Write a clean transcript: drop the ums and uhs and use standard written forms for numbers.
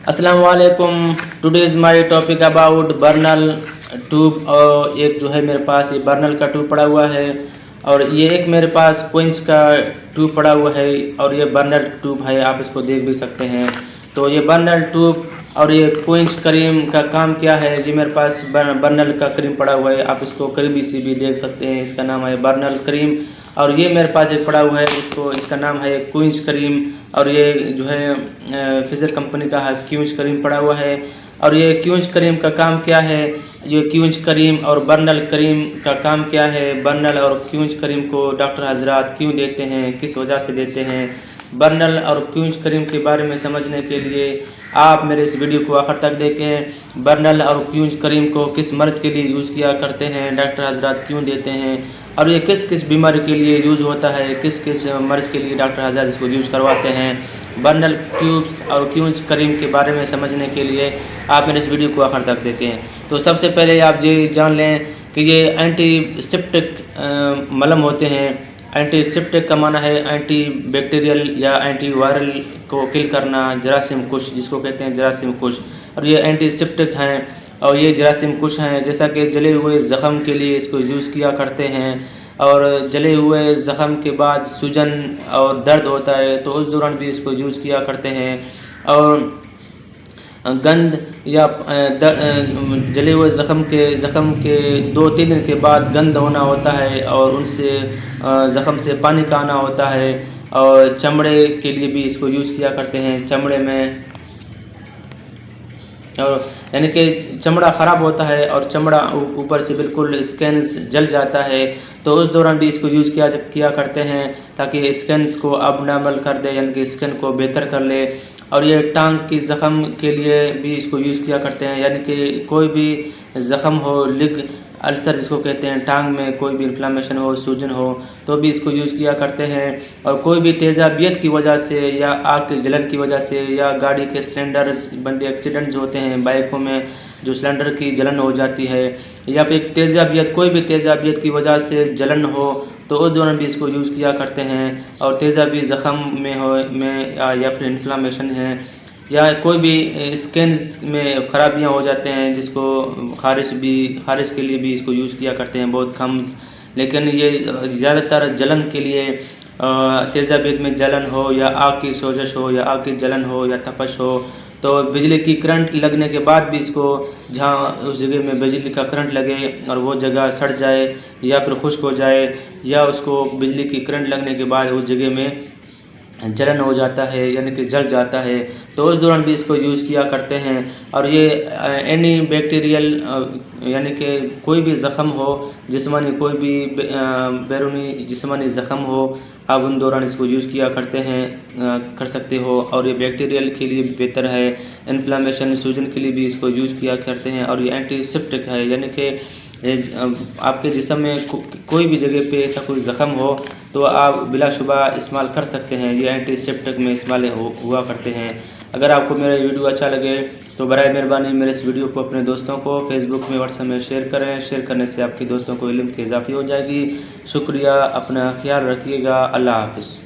السلام علیکم. Today is my topic about burnell tube. اور ایک جو ہے میرے پاس یہ برنل کا ٹیوب پڑا ہوا ہے اور یہ ایک میرے پاس کوئنچ کا ٹیوب پڑا ہوا ہے اور یہ برنل ٹیوب ہے, آپ اس کو دیکھ بھی سکتے ہیں. تو یہ برنل ٹیوب اور یہ کوئنچ کریم کا کام کیا ہے. یہ میرے پاس برنل کا کریم پڑا ہوا ہے, آپ اس کو قریبی سے بھی دیکھ سکتے ہیں. اس کا نام ہے برنل کریم. اور یہ میرے پاس ایک پڑا ہوا ہے, اس کا نام ہے کوئنچ کریم. اور یہ جو ہے فیزر کمپنی کا ہے کوئنچ کریم پڑا ہوا ہے. اور یہ کوئنچ کریم کا کام کیا ہے, یہ کوئنچ کریم اور برنل کریم کا کام کیا ہے. برنل اور کوئنچ کریم کو ڈاکٹر حضرات کیوں دیتے ہیں, کس وجہ سے دیتے ہیں. برنل اور کوئنچ کریم کے بارے میں سمجھنے کے لیے آپ میرے اس ویڈیو کو آخر تک دیکھیں. برنل اور کوئنچ کریم کو کس مرض کے لیے یوز کیا کرتے ہیں, ڈاکٹر حضرات کیوں دیتے ہیں, اور یہ کس کس بیماری کے لیے یوز ہوتا ہے, کس کس مرض کے لیے ڈاکٹر حضرات اس کو یوز کرواتے ہیں. برنل ٹیوبس اور کوئنچ کریم کے بارے میں سمجھنے کے لیے آپ میرے اس ویڈیو کو آخر تک دیکھیں. تو سب سے پہلے آپ یہ جان لیں کہ یہ اینٹی سیپٹک ملم ہوتے ہیں. اینٹی سیپٹک کا معنی ہے اینٹی بیکٹیریل یا اینٹی وائرل کو کل کرنا, جراثیم کش جس کو کہتے ہیں جراثیم کش. اور یہ اینٹی سیپٹک ہیں اور یہ جراثیم کش ہیں. جیسا کہ جلے ہوئے زخم کے لیے اس کو یوز کیا کرتے ہیں, اور جلے ہوئے زخم کے بعد سوجن اور درد ہوتا ہے تو اس دوران بھی اس کو یوز کیا کرتے ہیں. اور گند یا جلے ہوئے زخم کے 2-3 دن کے بعد گند ہونا ہوتا ہے اور ان سے زخم سے پانی کا آنا ہوتا ہے. اور چمڑے کے لیے بھی اس کو یوز کیا کرتے ہیں. چمڑے میں اور یعنی کہ چمڑا خراب ہوتا ہے اور چمڑا اوپر سے بالکل اسکینز جل جاتا ہے تو اس دوران بھی اس کو یوز کیا کرتے ہیں تاکہ اسکینز کو اب نارمل کر دے, یعنی کہ اسکن کو بہتر کر لے. اور یہ ٹانگ کی زخم کے لیے بھی اس کو یوز کیا کرتے ہیں, یعنی کہ کوئی بھی زخم ہو, لگ السر جس کو کہتے ہیں, ٹانگ میں کوئی بھی انفلامیشن ہو, سوجن ہو تو بھی اس کو یوز کیا کرتے ہیں. اور کوئی بھی تیزابیت کی وجہ سے یا آگ کی جلن کی وجہ سے یا گاڑی کے سلنڈرز بندے ایکسیڈنٹس ہوتے ہیں بائکوں میں جو سلنڈر کی جلن ہو جاتی ہے, یا پھر تیزابیت کوئی بھی تیزابیت کی وجہ سے جلن ہو تو اس دوران بھی اس کو یوز کیا کرتے ہیں. اور تیزابی زخم میں یا پھر انفلامیشن ہے یا کوئی بھی اسکینز میں خرابیاں ہو جاتے ہیں جس کو خارش کے لیے بھی اس کو یوز کیا کرتے ہیں بہت کم. لیکن یہ زیادہ تر جلن کے لیے, تیزابیت میں جلن ہو یا آگ کی سوزش ہو یا آگ کی جلن ہو یا تپش ہو تو بجلی کی کرنٹ لگنے کے بعد بھی اس کو, جہاں اس جگہ میں بجلی کا کرنٹ لگے اور وہ جگہ سڑ جائے یا پھر خشک ہو جائے یا اس کو بجلی کی کرنٹ لگنے کے بعد اس جگہ میں جلن ہو جاتا ہے یعنی کہ جل جاتا ہے تو اس دوران بھی اس کو یوز کیا کرتے ہیں. اور یہ اینی بیکٹیریل یعنی کہ کوئی بھی زخم ہو, جسمانی کوئی بھی بیرونی جسمانی زخم ہو, آپ ان دوران اس کو یوز کیا کر سکتے ہو. اور یہ بیکٹیریل کے لیے بھی بہتر ہے, انفلامیشن سوجن کے لیے بھی اس کو یوز کیا کرتے ہیں. اور یہ اینٹی سیپٹک ہے, یعنی کہ آپ کے جسم میں کوئی بھی جگہ پہ ایسا کوئی زخم ہو تو آپ بلا شبہ استعمال کر سکتے ہیں. یہ اینٹی سیپٹک میں استعمال ہوا کرتے ہیں. اگر آپ کو میرا ویڈیو اچھا لگے تو برائے مہربانی میرے اس ویڈیو کو اپنے دوستوں کو فیس بک میں, واٹس ایپ میں شیئر کریں. شیئر کرنے سے آپ کے دوستوں کو علم کی اضافی ہو جائے گی. شکریہ, اپنا خیال رکھیے گا. اللہ حافظ.